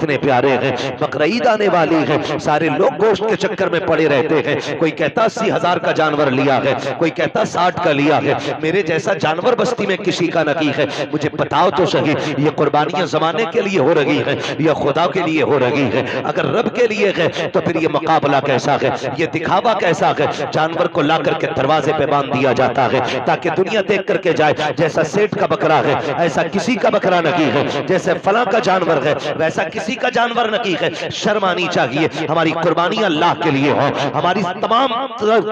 इतने प्यारे हैं, बकरीद आने वाली है, सारे लोग गोश्त के चक्कर में पड़े रहते हैं। कोई कहता 80,000 का जानवर लिया है, कोई कहता 60 का लिया है। मेरे जैसा जानवर बस्ती में किसी का नहीं है। मुझे बताओ तो सही, ये कुर्बानियां जमाने के लिए हो रही है या खुदा के लिए हो रही है? अगर रब के लिए है तो फिर ये मुकाबला कैसा है, ये दिखावा कैसा है? जानवर को ला करके दरवाजे पे बांध दिया जाता है ताकि दुनिया देख करके जाए जैसा सेठ का बकरा है ऐसा किसी का बकरा नहीं है, जैसे फला का जानवर है वैसा किसी का जानवर नहीं है। शर्म आनी चाहिए। हमारी कुर्बानी अल्लाह के लिए हो, हमारी तमाम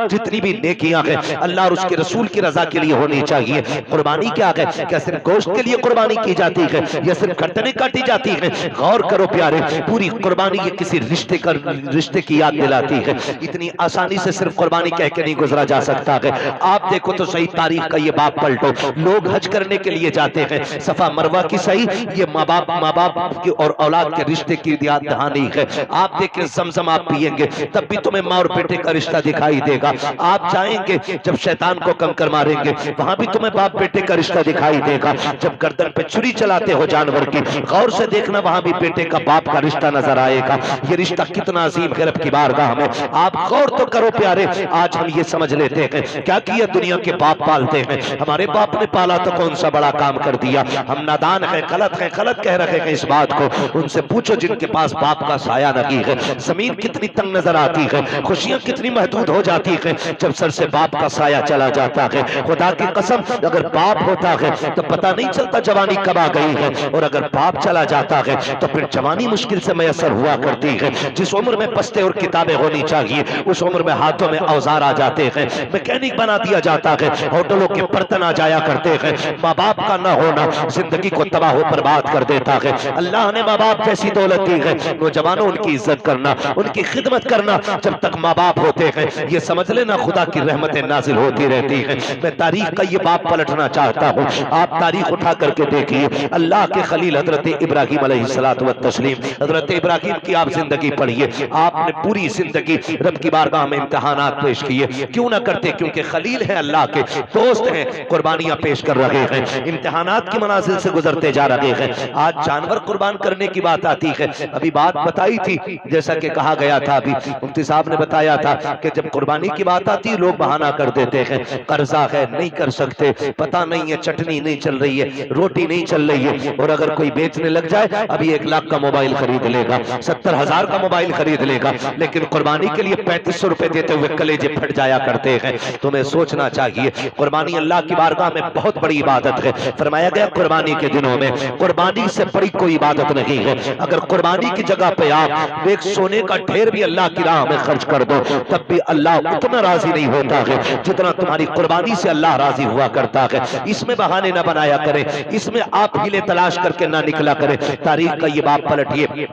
जितनी भी नेकियां हैं अल्लाह और उसके रसूल की रजा के लिए होनी चाहिए। कुर्बानी क्या है? क्या सिर्फ गोश्त के लिए कुर्बानी की जाती है या सिर्फ गर्दनें काटी जाती है? गौर करो प्यारे, पूरी कुर्बानी ये किसी रिश्ते की याद दिलाती है। इतनी आसानी से सिर्फ कुर्बानी कह के नहीं गुजरा जा सकता है। आप देखो तो सही तारीख का ये बाप पलटो, लोग हज करने के लिए जाते हैं, सफा मरवा की सही ये माँ बाप की और औलाद के रिश्ते की याद दहानी है। आप देखें जमजम आप पिएंगे तब भी तुम्हें माँ और बेटे का रिश्ता दिखाई देगा। आप जाएंगे जब शैतान को कंकर मारेंगे वहां भी तुम्हें बाप बेटे का रिश्ता दिखाई देगा। जब गर्दन पे छुरी चलाते हो जानवर की, गौर से देखना वहां भी बेटे का बाप का रिश्ता नजर आएगा। ये रिश्ता कितना अजीम है रब की बारगाह में। आप गौर तो करो प्यारे, आज हम ये समझ लेते हैं क्या किया दुनिया के बाप पालते हैं, हमारे बाप ने पाला तो कौन सा बड़ा काम कर दिया। हम नादान है, गलत कह रहे हैं इस बात को। उनसे पूछो जिनके पास बाप का साया नहीं है, जमीन कितनी तंग नजर आती है, खुशियां कितनी महदूद हो जाती है जब सर से बाप का साया चला जाता है। खुदा की कसम अगर बाप होता है तो पता नहीं चलता जवानी कब आ गई है, और अगर बाप चला जाता है तो फिर जवानी मुश्किल से मैसर हुआ करती है। जिस उम्र में बस्ते और किताबें होनी चाहिए उस उम्र में हाथों में औजार आ जाते हैं, मैकेनिक बना दिया जाता है, होटलों के बर्तन आ जाया करते हैं। माँ बाप का न होना जिंदगी को तबाह बर्बाद कर देता है। अल्लाह ने माँ बाप जैसी दौलत दी है, नौजवानों उनकी इज्जत करना, उनकी खिदमत करना। जब तक माँ बाप होते हैं ये समझ लेना खुदा की रहमतें नाजिल होती रहती हैं। मैं तारीख का ये बाप पलटना चाहता हूँ। आप तारीख उठा करके देखिए, अल्लाह के खलील हजरत इब्राहिम अलैहिस्सलातु व तस्लीम, हजरत इब्राहिम की आप जिंदगी पढ़िए। आपने पूरी जिंदगी रब की बारगाह में इम्तिहानात पेश किए, क्यों ना करते? क्योंकि खलील है, अल्लाह के दोस्त हैं, कुर्बानियां पेश कर रहे हैं, इम्तिहानात की मनाजिल से गुजरते जा रहे हैं। आज जानवर कुर्बान करने की बात आती है। अभी बात बताई थी, जैसा कि कहा गया था, अभी मुफ्ती साहब ने बताया था कि जब कुर्बानी की बात आती है लोग बहाना कर देते हैं, कर्जा है नहीं कर सकते, पता नहीं है चटनी नहीं चल रही है, रोटी नहीं चल रही है। और अगर कोई बेचने लग जाए अभी 1 लाख का मोबाइल खरीद लेगा, 70,000 का मोबाइल खरीद लेगा, लेकिन कुर्बानी के लिए 3500 रुपए देते हुए कलेजे फट जाया करते हैं। तुम्हें सोचना चाहिए कुर्बानी अल्लाह की बारगाह में बहुत बड़ी इबादत है। फरमाया गया कुर्बानी के दिनों में कुर्बानी से बड़ी कोई इबादत नहीं है। अगर कुर्बानी की जगह पे आप एक सोने का ढेर भी अल्लाह की राह में खर्च कर दो तब भी अल्लाह उतना राजी नहीं होता है जितना तुम्हारी कुर्बानी से अल्लाह राजी हुआ करता है। इसमें बहाने ना बनाया करें, इसमें आप हीले तलाश करके ना निकला करें। तारीख का ये बाप पलटिए,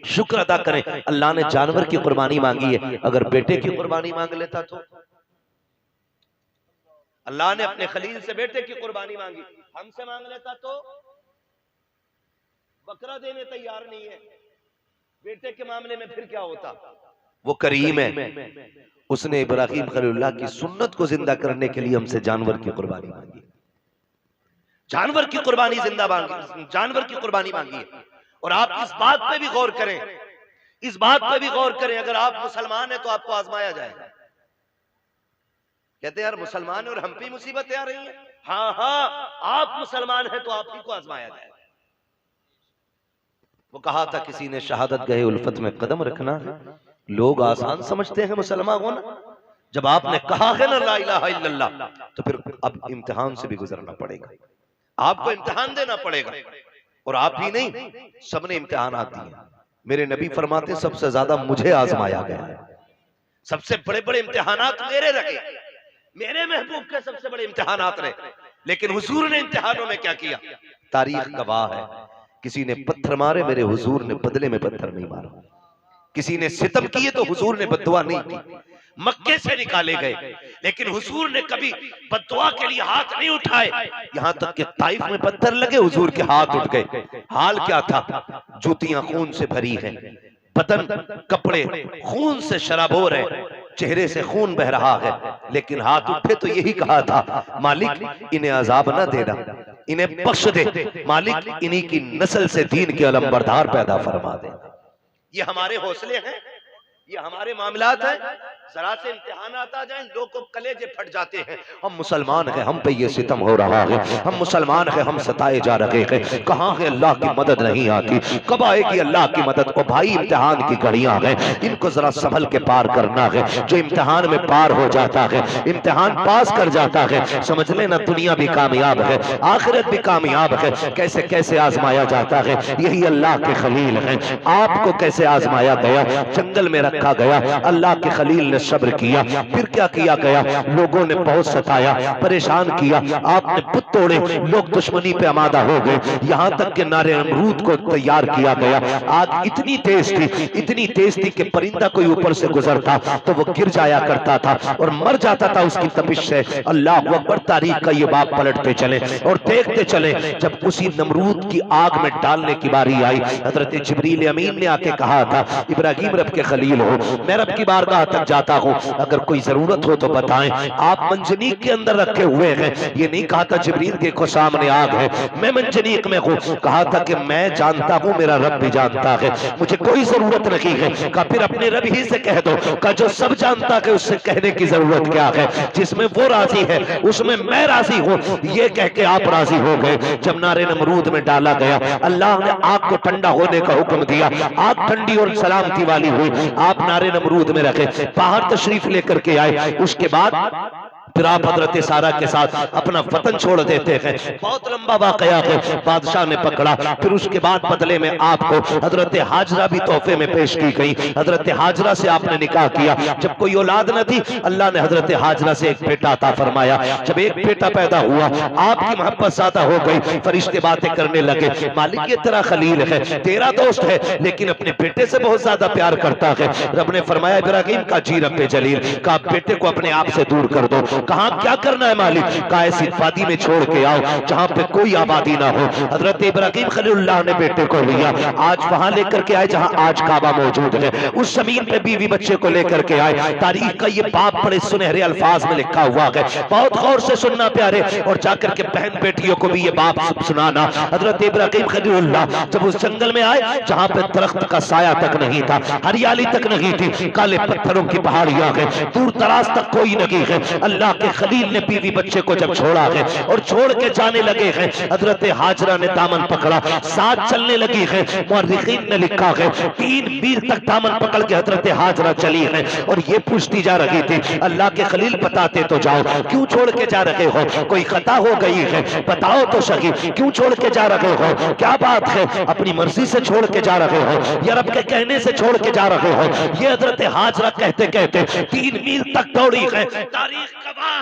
शुक्र अदा करें अल्लाह ने जानवर की कुर्बानी मांगी है। अगर बेटे की कुर्बानी मांग लेता तो? अल्लाह ने अपने खलील से बेटे की कुर्बानी मांगी, हमसे मांग लेता तो? बकरा देने तैयार नहीं है, बेटे के मामले में फिर क्या होता? वो करीम है, उसने इब्राहिम खलीलुल्लाह की सुन्नत को जिंदा करने के लिए हमसे जानवर की कुर्बानी मांगी, जानवर की कुर्बानी जिंदा मांगी, जानवर की कुर्बानी मांगी है। और आप इस बात पे भी गौर करें, इस बात पे भी गौर करें, अगर आप मुसलमान हैं तो आपको आजमाया जाएगा। कहते यार मुसलमान है और हम पे मुसीबतें आ रही हैं। हाँ हाँ, आप मुसलमान हैं तो आप ही को आजमाया जाएगा। वो कहा था किसी ने शहादत गए उल्फत में कदम रखना, लोग आसान समझते हैं मुसलमान होना, जब आपने कहा है ना ला इलाहा इल्लल्लाह तो फिर अब इम्तिहान से भी गुजरना पड़ेगा, आपको इम्तिहान देना पड़ेगा। और आप ही नहीं, सबने इम्तिहान आती है। मेरे नबी फरमाते सबसे ज्यादा मुझे आजमाया गया है, सबसे बड़े बड़े इम्तिहानात मेरे रहे, मेरे महबूब के सबसे बड़े इम्तिहानात रहे। लेकिन हुजूर ने इम्तिहानों में क्या किया? तारीख गवाह है, किसी ने पत्थर मारे मेरे हुजूर ने बदले में पत्थर नहीं मारा, किसी ने सितम किए तो हुजूर ने बद्दुआ नहीं की। मक्के से निकाले गए लेकिन हुजूर ने कभी बद्दुआ के लिए हाथ नहीं उठाए, यहां तक कि ताइफ में पत्थर लगे हुजूर के हाथ उठ गए। हाल क्या था? जूतियां खून से भरी हैं, बदन कपड़े खून से शराबोर है, चेहरे से खून बह रहा है, लेकिन हाथ उठे तो यही कहा था मालिक इन्हें अजाब ना देना, इन्हें बख्श दे मालिक, इन्हीं की नस्ल से दीन के अलमबरदार पैदा फरमा दे। ये हमारे हौसले हैं, ये हमारे मामलात हैं। जरा से इम्तिहान आता जाए लोगों को कलेजे फट जाते हैं। हम मुसलमान हैं, हम पे ये सितम हो रहा है, हम मुसलमान हैं, हम सताए जा रहे हैं, कहाँ है अल्लाह की मदद नहीं आती, कब आएगी अल्लाह की मदद। ओ भाई, इम्तिहान की घड़ियां हैं, इनको जरा संभल के पार करना है। जो इम्तिहान में पार हो जाता है, इम्तिहान पास कर जाता है, समझ लेना दुनिया भी कामयाब है, आखिरत भी कामयाब है। कैसे कैसे आजमाया जाता है, यही अल्लाह के खलील है। आपको कैसे आजमाया गया, जंगल में रखा गया, अल्लाह के खलील ने सब्र किया, फिर क्या किया गया, लोगों ने बहुत सताया, परेशान किया, आपने पुत तोड़े, लोग दुश्मनी पे आमादा हो गए, यहाँ तक के नारे नमरूद को तैयार किया गया। आग इतनी तेज थी कि परिंदा कोई ऊपर से गुजरता तो वो गिर जाया करता था और मर जाता था उसकी तपिश से। अल्लाह अकबर, तारीख का ये बाप पलटते चले और देखते चले। जब उसी नमरूद की आग में डालने की बारी आई, हजरत जिब्रील अमीन ने आके कहा था, इब्राहिम रब के खलील हो, मैं रब की बारगाह तक जाता हूँ, अगर कोई जरूरत हो तो बताएं। आप मंजनीक के अंदर रखे हुए हैं, ये नहीं कहा था जिब्रील देखो सामने आग है, मैं मंजनीक में हूँ, कहा था कि मैं जानता हूँ, मेरा रब भी जानता है, मुझे कोई जरूरत नहीं है। कहा फिर अपने रब ही से कह दो, कहा जो सब जानता है उससे कहने की जरूरत क्या है, जिसमें वो राजी है उसमें मैं राजी हूँ। ये कह के आप राजी हो गए। जब नारे नमरूद में डाला गया, अल्लाह ने आग को ठंडा होने का हुक्म दिया, आग ठंडी और सलामती वाली हुई। आप नारे नमरूद में रखे, बाहर तशरीफ लेकर के आए। उसके बाद फिर आप हजरत सारा के साथ अपना वतन छोड़ देते हैं। बहुत लंबा वाकया है, बादशाह ने पकड़ा। फिर उसके बाद बदले में आपको हजरत हाजरा भी तोहफे में पेश की गई। हजरत हाजरा से आपने निकाह किया। जब कोई औलाद न थी, अल्लाह ने हजरत हाजरा से एक बेटा अता फरमाया। जब एक बेटा पैदा हुआ, आपकी मोहब्बत ज्यादा हो गई, फरिश्ते बातें करने लगे, मालिक ये तेरा खलील है, तेरा दोस्त है, लेकिन अपने बेटे से बहुत ज्यादा प्यार करता है। रब ने फरमाया, इब्राहिम का जी रब जलील का बेटे को अपने आप से दूर कर दो। कहा क्या करना है मालिक, कहा ऐसी वादी में छोड़ के आओ जहां पे कोई आबादी ना हो। हजरत इब्राहिम खलीलुल्लाह ने बेटे को लिया, आज वहां लेकर के आए जहां आज काबा मौजूद है। उस जमीन पे बीवी बच्चे को लेकर के आए। तारीख का ये बाप बड़े सुनहरे अल्फाज में लिखा हुआ है, बहुत गौर से सुनना प्यारे, और जाकर के बहन बेटियों को भी ये बाप सुनाना। हजरत इब्राहिम खलीलुल्लाह जब उस जंगल में आए जहां पे दरख्त का साया तक नहीं था, हरियाली तक नहीं थी, काले पत्थरों की पहाड़ियां है, दूर दराज तक कोई नहीं है। अल्लाह के खलील ने बीवी बच्चे को जब छोड़ा है और छोड़ के जाने लगे हैं, हजरत हाजरा ने दामन पकड़ा, साथ चलने लगी है। मुअर्रिखीन ने लिखा है 3 मील तक दामन पकड़ के हजरत हाजरा चली है और ये पूछती जा रही थी, अल्लाह के खलील बताते तो जाओ, क्यों छोड़ के जा रहे हो, कोई खता हो गई है, बताओ तो सही, क्यों छोड़ के जा रहे हो, क्या बात है, अपनी मर्जी से छोड़ के जा रहे हो या रब के कहने से छोड़ के जा रहे हो। ये हजरत हाजरा कहते कहते 3 मील तक दौड़ी है। तारीख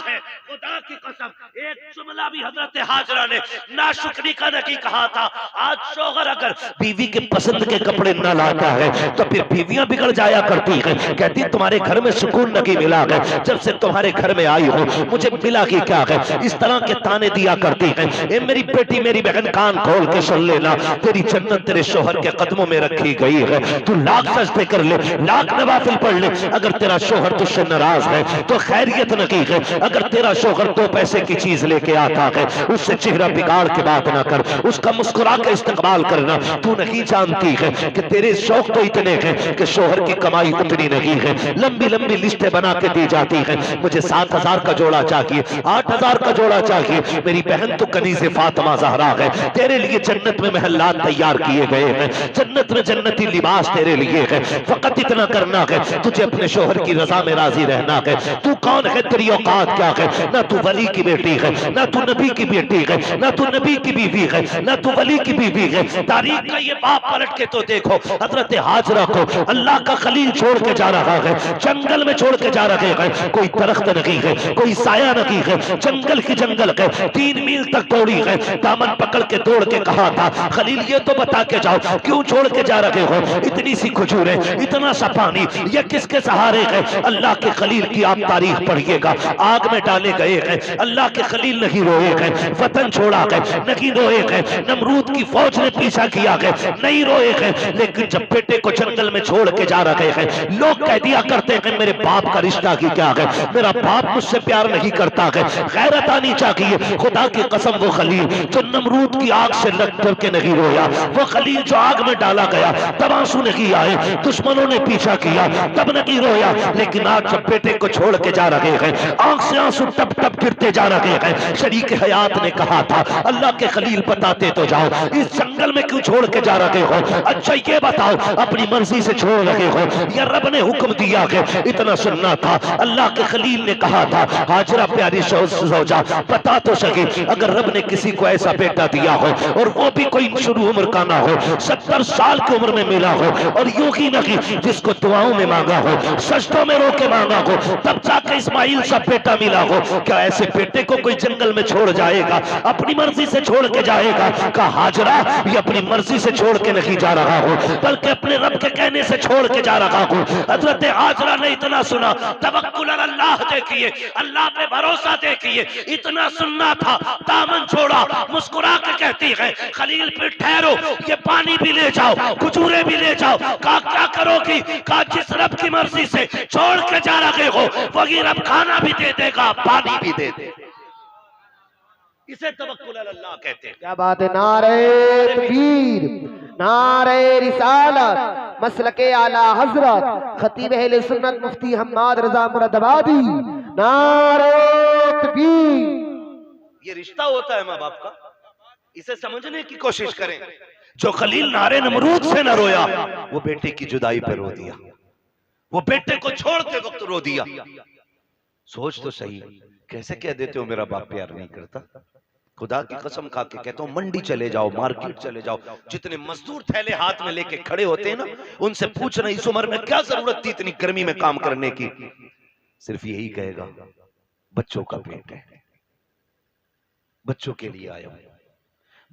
है, खुदा की कसम, एक जुमला भी हजरत हाजरा ने नाशुक्री का नहीं कहा था। आज शौहर अगर बीवी के पसंद के कपड़े न लाता है तो फिर बीवियां बिगड़ जाया करती हैं, कहती तुम्हारे घर में सुकून नहीं मिला है, जब से तुम्हारे घर में आई हो मुझे मिला कि क्या है, इस तरह के ताने दिया करती हैं। ए मेरी बेटी, मेरी बहन, कान खोल के सुन लेना, तेरी जन्नत तेरे शौहर के कदमों में रखी गई है। तू लाख सजदे कर ले, लाख नवाफिल पढ़ ले, अगर तेरा शौहर तुझसे नाराज है तो खैरियत नहीं है। अगर तेरा शौहर 2 पैसे की चीज लेके आता है, उससे चेहरा बिगाड़ के बात ना कर, उसका मुस्कुरा के इस्तेमाल करना। तू नहीं जानती है कि तेरे शौक तो इतने हैं कि शौहर की कमाई उतनी नहीं है। लंबी लंबी लिस्टें बना के दी जाती हैं, मुझे 7,000 का जोड़ा चाहिए, 8,000 का जोड़ा चाहिए। मेरी बहन तो कनीज़े फातिमा ज़हरा है, तेरे लिए जन्नत में महल्लात तैयार किए गए हैं, जन्नत में जन्नती लिबास तेरे लिए है। फकत इतना करना है, तुझे अपने शौहर की रजा में राजी रहना है। तू कौन है, तेरी औकात क्या है, ना तू वली की बेटी है, ना तू नबी की बेटी है, ना तू नबी की बीवी है, ना तू वली की बीवी है। तारीख का ये बाप पलट के तो देखो, हजरत हाजरा को अल्लाह का खलील छोड़ के जा रहा है, जंगल में छोड़ के जा रहे हैं, कोई दरख्त नहीं है, कोई साया नहीं है, जंगल की जंगल है। 3 मील तक दौड़ी है, दामन पकड़ के दौड़ के कहा था, खलील ये तो बता के जाओ क्यों छोड़ के जा रहे हो, इतनी सी खजूरें, इतना सा पानी, ये किसके सहारे है। अल्लाह के खलील की आप तारीख पढ़िएगा, आग में डाले गए हैं, अल्लाह के खलील नहीं रोए गए, वतन छोड़ा गए नहीं रोए गए, नमरूद की फौज ने पीछा किया गए नहीं रोए गए, लेकिन जब बेटे को जंगल में छोड़ के जा रहे हैं, लोग कह दिया करते हैं मेरे बाप का रिश्ता की क्या है, मेरा बाप मुझसे प्यार नहीं करता है, गैरत आनी चाहिए। खुदा की कसम वो खलील जो नमरूद की आग से लग करके नहीं रोया, वो खलील जो आग में डाला गया तब आंसू नहीं आए, दुश्मनों ने पीछा किया तब नहीं रोया, लेकिन आज जब बेटे को छोड़ के जा रहे हैं, आंख से आंसू टप टप गिरते जा रहे हैं। शरीक हयात ने कहा था अल्लाह के खलील बताते तो जाओ, इस जंगल में क्यों छोड़ के जा रहे हो? अच्छा ये बताओ अपनी मर्जी से छोड़ रहे हो या रब ने हुक्म दिया है? इतना सुनना था। अल्लाह के खलील ने कहा था हाजरा प्यारी सौजा बता तो सके, अगर रब ने किसी को ऐसा बेटा दिया हो और वो भी कोई शुरू उम्र का ना हो, 70 साल की उम्र में मिला हो, और यूं ही नहीं जिसको दुआओं में मांगा हो, सजदों में रो के मांगा हो, तब जाके इस्माइल सा बेटा मिला हो, क्या ऐसे बेटे को कोई जंगल में छोड़ जाएगा? अपनी मर्जी से छोड़ के जाएगा? कहा हाजरा ये अपनी मर्जी से छोड़ के नहीं जा रहा हो, बल्कि अपने रब के कहने से छोड़ के जा रहा हूं। हजरत हाजरा ने इतना सुना, तवक्कुल अल्लाह देखिए, अल्लाह पे भरोसा देखिए, इतना सुनना था, दामन छोड़ा, मुस्कुरा के कहती है खलील फिर ठहरो, ये पानी भी ले जाओ, खजूरें भी ले जाओ। कहा क्या करोगी? कहा जिस रब की मर्जी से छोड़ के जा रहे हो वही रब खाना भी दे देगा, पानी भी दे देगा। इसे तवक्कुल अल्लाह कहते हैं। क्या बात है। नारे तकबीर, नारे रिसालत, मसलके आला हजरत खतीब अहले सुन्नत मुफ्ती हम्माद रजा मुरादाबादी, नारे तकबीर। ये रिश्ता होता है माँ बाप का, इसे समझने की कोशिश करें। जो खलील नारे नमरूद से न रोया, वो बेटे की जुदाई पे रो दिया, वो बेटे को छोड़ते वक्त रो दिया। सोच तो सही, कैसे कह देते हो मेरा बाप प्यार नहीं करता? खुदा की कसम खा के कहता हूं, मंडी चले जाओ, मार्केट चले जाओ, जितने मजदूर थैले हाथ में लेके खड़े होते हैं ना, उनसे पूछना इस उम्र में क्या जरूरत थी इतनी गर्मी में काम करने की? सिर्फ यही कहेगा बच्चों का पेट है, बच्चों के लिए आया हूं।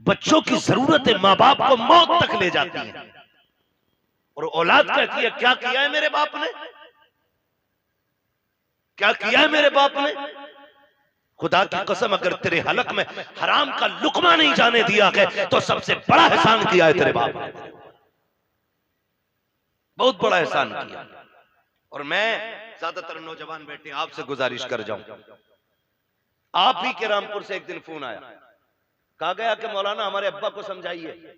बच्चों की जरूरतें माँ बाप को मौत तक ले जाती है, और औलाद कहती है क्या किया है मेरे बाप ने, क्या किया है मेरे बाप ने? खुदा की कसम अगर तेरे हलक में हराम का लुकमा नहीं जाने दिया है तो सबसे बड़ा एहसान किया है तेरे बाप ने, बहुत बड़ा एहसान किया। और मैं ज्यादातर नौजवान बेटे आपसे गुजारिश कर जाऊं, आप ही के रामपुर से एक दिन फोन आया, कहा गया कि मौलाना हमारे अब्बा को समझाइए।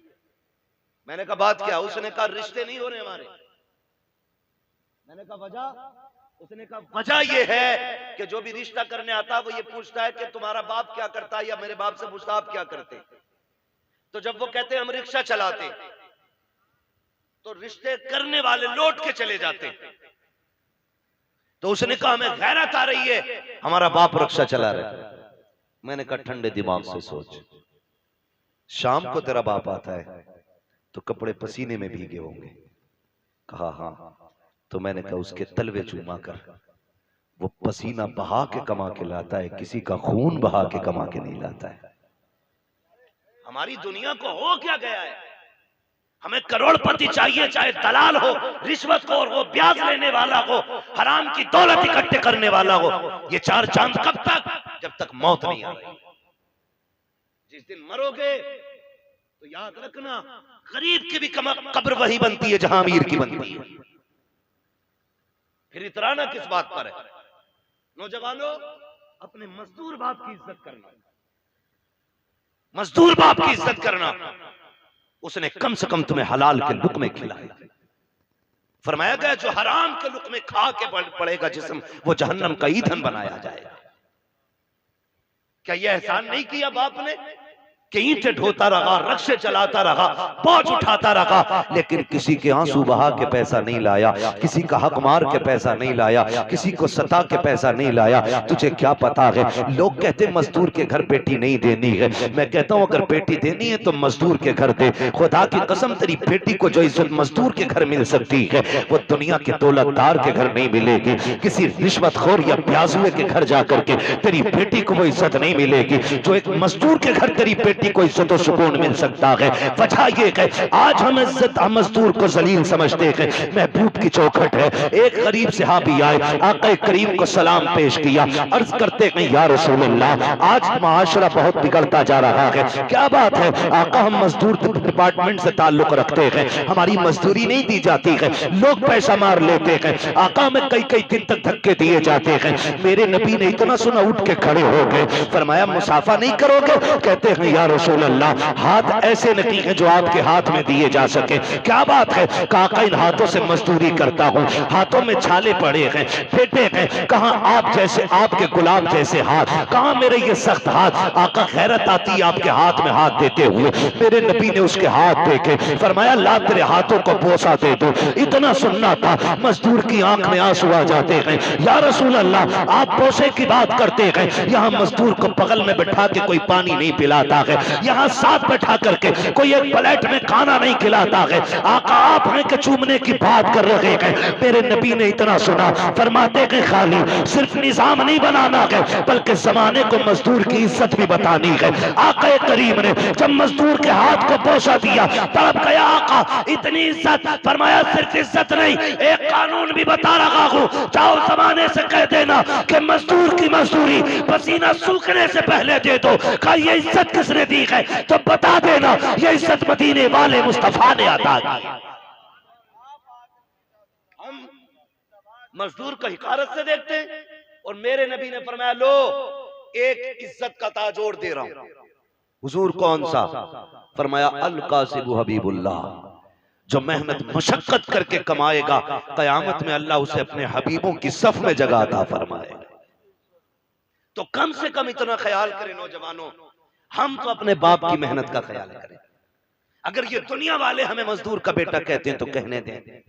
मैंने कहा बात क्या? उसने कहा रिश्ते नहीं हो रहे हमारे। मैंने कहा वजह? उसने कहा वजह यह है कि जो भी रिश्ता करने आता है वो ये पूछता है कि तुम्हारा बाप क्या करता है, या मेरे बाप से पूछता आप क्या करते। तो जब वो कहते हैं हम रिक्शा चलाते, तो रिश्ते करने वाले लौट के चले जाते। तो उसने कहा हमें गैरत आ रही है, हमारा बाप रिक्शा चला रहा है। मैंने कहा ठंडे दिमाग से सोच, शाम को तेरा बाप आता है तो कपड़े पसीने में भीगे होंगे। कहा हाँ। तो मैंने कहा उसके तलवे चूमा कर, वो पसीना बहा के कमा के लाता है, किसी का खून बहा के कमा के नहीं लाता है। हमारी दुनिया को हो क्या गया है? हमें करोड़पति चाहिए, चाहे दलाल हो, रिश्वतखोर हो, ब्याज लेने वाला हो, हराम की दौलत इकट्ठे करने वाला हो। ये चार चांद कब तक? जब तक मौत नहीं आ रही। जिस दिन मरोगे तो याद रखना गरीब की भी कब्र वही बनती है जहां अमीर की बनती है। फिर इतराना किस बात पर है? नौजवानों, अपने मजदूर बाप की इज्जत करना, मजदूर बाप की इज्जत करना। उसने कम से कम तुम्हें हलाल के लुक़्मे खिलाए। फरमाया गया जो हराम के लुक़्मे खा के पड़ेगा जिस्म, वो जहन्नम का ईंधन बनाया जाएगा। क्या यह एहसान नहीं किया बाप ने कि ईंटें ढोता रहा, रक्शे चलाता रहा, बोझ उठाता रहा, लेकिन किसी के आंसू बहा के पैसा नहीं लाया, किसी का हक मार के पैसा नहीं लाया, किसी को सता के पैसा नहीं लाया। तुझे क्या पता है? लोग कहते मजदूर के घर बेटी नहीं देनी है। मैं कहता हूं अगर बेटी देनी है तो मजदूर के घर दे। खुदा की कसम तेरी बेटी को जो इज्जत मजदूर के घर मिल सकती है वो दुनिया के दौलतदार के घर नहीं मिलेगी। किसी रिश्वतखोर या प्याजुए के घर जाकर के तेरी बेटी को वो इज्जत नहीं मिलेगी। जो एक मजदूर के घर तेरी बेटी बेटी को इज्जत और सुकून मिल सकता है। वजह ये है आज हम इज्जत मजदूर को जलील समझते हैं। महबूब की चौखट है। एक गरीब सहाबी आए, आका करीम को सलाम पेश किया, अर्ज करते हैं या रसूल अल्लाह, आज माशरा बहुत बिगड़ता जा रहा है, क्या बात है? आका हम मजदूर डिपार्टमेंट से ताल्लुक रखते हैं, हमारी मजदूरी नहीं दी जाती है, लोग पैसा मार लेते हैं, आका में कई कई दिन तक धक्के दिए जाते हैं। मेरे नबी ने इतना सुना उठ के खड़े हो गए, फरमाया मुसाफा नहीं करोगे? कहते हैं या रसूल अल्लाह, हाथ ऐसे नहीं है जो आपके हाथ में दिए जा सके। क्या बात है? काका इन हाथों से मजदूरी करता हूँ, हाथों में छाले पड़े हैं, फेटे हैं, कहाँ आप जैसे आपके गुलाम जैसे हाथ, कहाँ मेरे ये सख्त हाथ। आका खैरत आती है आपके हाथ में हाथ देते हुए। मेरे नबी ने उसके हाथ देखे, फरमाया ला तेरे हाथों को बोसा दे दो। इतना सुनना था, मजदूर की आंख में आंसू आ जाते हैं। या रसूल अल्लाह, आप बोसे की बात करते हैं, यहाँ मजदूर को बगल में बैठा के कोई पानी नहीं पिलाता है, यहाँ साथ बैठा करके कोई एक प्लेट में खाना नहीं खिलाता है। आका आप हैं कि चूमने की बात कर रहे हैं। मेरे नबी ने इतना सुना, फरमाते हैं खाली सिर्फ निजाम नहीं बनाना है, बल्कि जमाने को मजदूर की इज्जत भी बतानी है। आका करीम ने जब मजदूर के हाथ को बोसा दिया, तड़प गया आका, इतनी इज्जत। फरमाया सिर्फ इज्जत नहीं, एक कानून भी बता रहा हूं, जाओ जमाने से कह देना कि मजदूर की मजदूरी पसीना सूखने से पहले दे दो। कहा ये इज्जत किसने दी है? तो बता देना ये इज्जत मदीने वाले मुस्तफा ने अता की। हम मजदूर को हिकारत से देखते हैं, और मेरे नबी ने फरमाया लो एक इज्जत का ताजोड़ दे रहा हूं। हुजूर कौन सा? फरमाया अल कासिबु हबीबुल्लाह, जो मेहनत मशक्कत करके कमाएगा, कयामत में अल्लाह उसे अपने हबीबों की सफ में जगह अता फरमाएगा। तो कम से कम इतना ख्याल करें नौजवानों, हम तो अपने बाप की मेहनत का ख्याल करें। अगर ये दुनिया वाले हमें मजदूर का बेटा कहते हैं तो कहने दें,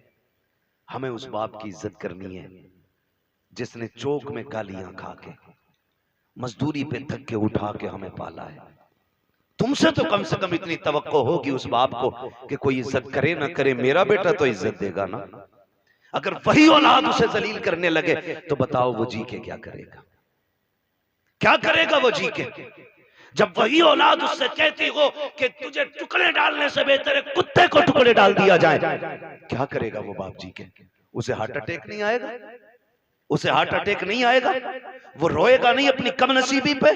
हमें उस बाप की इज्जत करनी है जिसने चौक में गालियां खा के, मजदूरी पे धक्के उठा के हमें पाला है। तुमसे तो कम से कम इतनी तवक्को होगी उस बाप को कि कोई इज्जत करे ना करे, मेरा बेटा तो इज्जत देगा ना। अगर वही औलाद उसे जलील करने लगे तो बताओ वो जी के क्या करेगा? क्या करेगा वो जी के? जब वही औलाद उससे कहती हो कि तुझे टुकड़े डालने से बेहतर है कुत्ते को टुकड़े डाल दिया जाए, क्या करेगा वो बाप जी के? उसे हार्ट अटैक नहीं आएगा? उसे हार्ट अटैक नहीं आएगा? वो रोएगा नहीं अपनी कमनसीबी पे?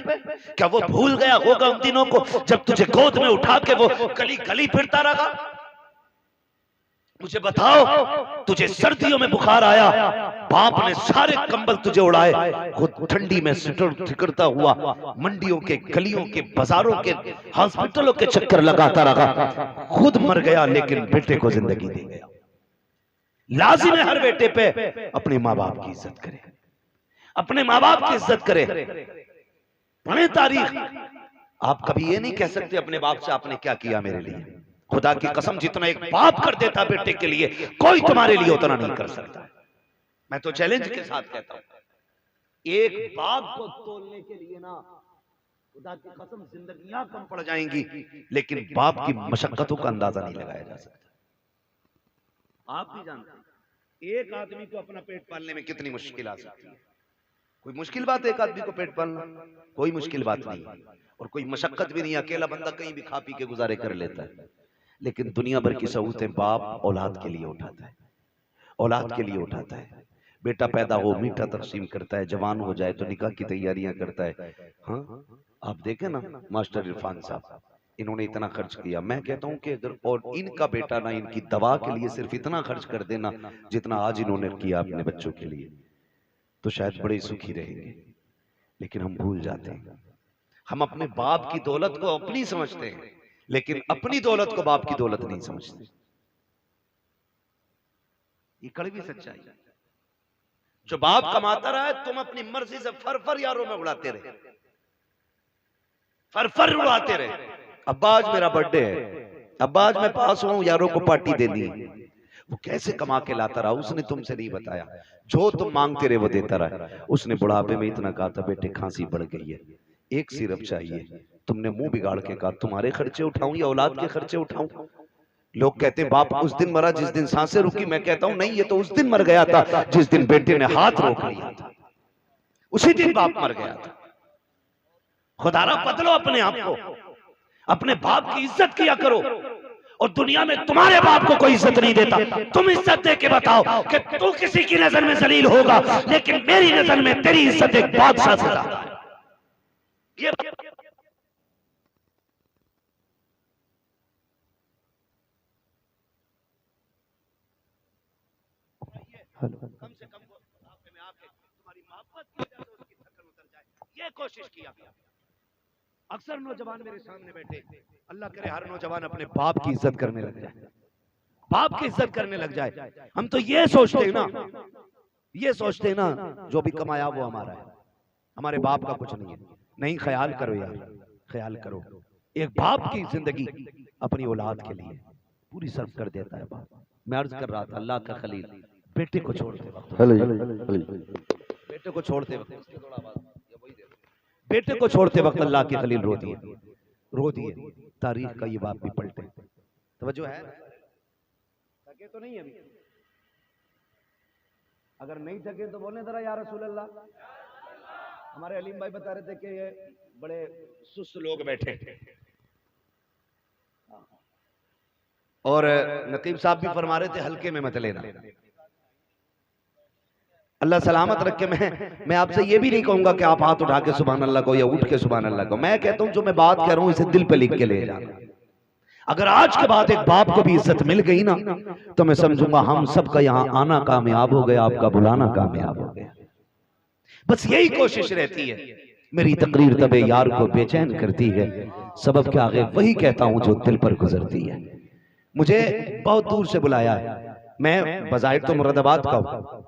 क्या वो भूल गया होगा उन दिनों को जब तुझे गोद में उठा के वो गली गली फिरता रहा? मुझे बताओ, तुझे सर्दियों में बुखार आया, बाप ने सारे कंबल तुझे उड़ाए, खुद ठंडी में सिकड़ता हुआ मंडियों के, गलियों के, बाजारों के, हॉस्पिटलों के चक्कर लगाता रहा, खुद मर गया लेकिन बेटे को जिंदगी दे गया। लाजिम है हर बेटे पे अपने माँ बाप की इज्जत करे, अपने माँ बाप की इज्जत करे। पढ़े तारीख, आप कभी ये नहीं कह सकते अपने बाप से आपने क्या किया मेरे लिए। खुदा की कसम, जितना एक बाप कर देता बेटे के लिए, कोई तुम्हारे लिए उतना नहीं कर सकता। मैं तो चैलेंज के साथ कहता हूं, एक बाप को तोलने के लिए ना खुदा की कसम जिंदगियां कम पड़ जाएंगी, लेकिन बाप की मशक्कतों का अंदाजा नहीं लगाया जा सकता। आप भी जानते हैं एक आदमी को अपना पेट पालने में कितनी मुश्किल आ सकती है। कोई मुश्किल बात है एक आदमी को पेट पालना? कोई मुश्किल बात नहीं, और कोई मशक्कत भी नहीं। अकेला बंदा कहीं भी खा पी के गुजारे कर लेता है, लेकिन दुनिया भर की सहूलतें बाप औलाद के लिए उठाता है, औलाद के लिए उठाता है। बेटा पैदा हो मीठा तकसीम करता है, जवान हो जाए तो निकाह की तैयारियां करता है। हाँ, आप देखें ना मास्टर इरफान साहब, इन्होंने इतना खर्च किया। मैं कहता हूं कि अगर और इनका बेटा ना इनकी दवा के लिए सिर्फ इतना खर्च कर देना जितना आज इन्होंने किया अपने बच्चों के लिए, तो शायद बड़े सुखी रहेंगे। लेकिन हम भूल जाते हैं, हम अपने बाप की दौलत को अपनी समझते हैं, लेकिन अपनी दौलत को बाप की दौलत नहीं समझते। ये कड़वी सच्चाई है। जो बाप कमाता रहा है, तुम अपनी मर्जी से फर यारों में उड़ाते रहे, फर उड़ाते रहे। अब्बा आज मेरा बर्थडे है, अब्बा आज मैं पास हुआ हूं, यारों को पार्टी देनी है। वो कैसे कमा के लाता रहा उसने तुमसे नहीं बताया। जो तुम मांगते रहे वो देता रहा। उसने बुढ़ापे में इतना कहा था, बेटे खांसी बढ़ गई है, एक सिरप चाहिए। तुमने मुंह बिगाड़ के कहा तुम्हारे खर्चे उठाऊं या औलाद के खर्चे उठाऊं? लोग कहते हैं बाप उस दिन मरा जिस दिन सांसें रुकी। मैं कहता हूं नहीं, ये तो उस दिन मर गया था जिस दिन बेटे ने हाथ रोक लिया था, उसी दिन बाप मर गया था। खुदारा बदलो अपने आप को। अपने बाप की इज्जत किया करो। और दुनिया में तुम्हारे बाप को कोई इज्जत नहीं देता, तुम इज्जत दे के बताओ कि तू किसी की नजर में जलील होगा, लेकिन मेरी नजर में तेरी इज्जत एक बादशाह से ज्यादा है। ये कम से कम में आके तुम्हारी मोहब्बत की जाए तो उसकी थकन उतर जाए, ये कोशिश किया। अक्सर नौजवान मेरे सामने बैठे, अल्लाह करे हर नौजवान अपने बाप की इज्जत करने लग जाए, बाप की इज्जत करने लग जाए। हम तो ये सोचते हैं ना, ये सोचते हैं ना जो भी कमाया वो हमारा है, हमारे बाप का कुछ नहीं है। नहीं, ख्याल करो यार, ख्याल करो। एक बाप की जिंदगी अपनी औलाद के लिए पूरी सर्व कर देता है बाप। मैं अर्ज कर रहा था, अल्लाह का खलील बेटे को छोड़ते वक्त, बेटे को छोड़ते वक्त, बेटे को छोड़ते वक्त अल्लाह के खलील रो दिए, रो दिए। तारीख का ये बाप भी पलटे। तवज्जो है? थके तो नहीं अभी? अगर नहीं थके तो बोले जरा या रसूल अल्लाह। हमारे अलीम भाई बता रहे थे कि ये बड़े सुस्त लोग बैठे, और नकीब साहब भी फरमा रहे थे हल्के में मत लेना। अल्लाह सलामत रखे। मैं आपसे ये भी नहीं कहूंगा कि आप हाथ उठा के सुभान अल्लाह को या उठ के सुभान अल्लाह को। मैं कहता हूं जो मैं बात कह रहा हूं इसे दिल पे लिख के ले जाना। अगर आज के बाद एक बाप को भी इज्जत मिल गई ना तो मैं समझूंगा हम सबका यहाँ आना कामयाब हो गया, आपका बुलाना कामयाब हो गया। बस यही कोशिश रहती है। मेरी तकरीर तबे यार को बेचैन करती है, सबब के आगे वही कहता हूं जो दिल पर गुजरती है। मुझे बहुत दूर से बुलाया है, मैं बज़ाहिर तो मुरादाबाद का हूं,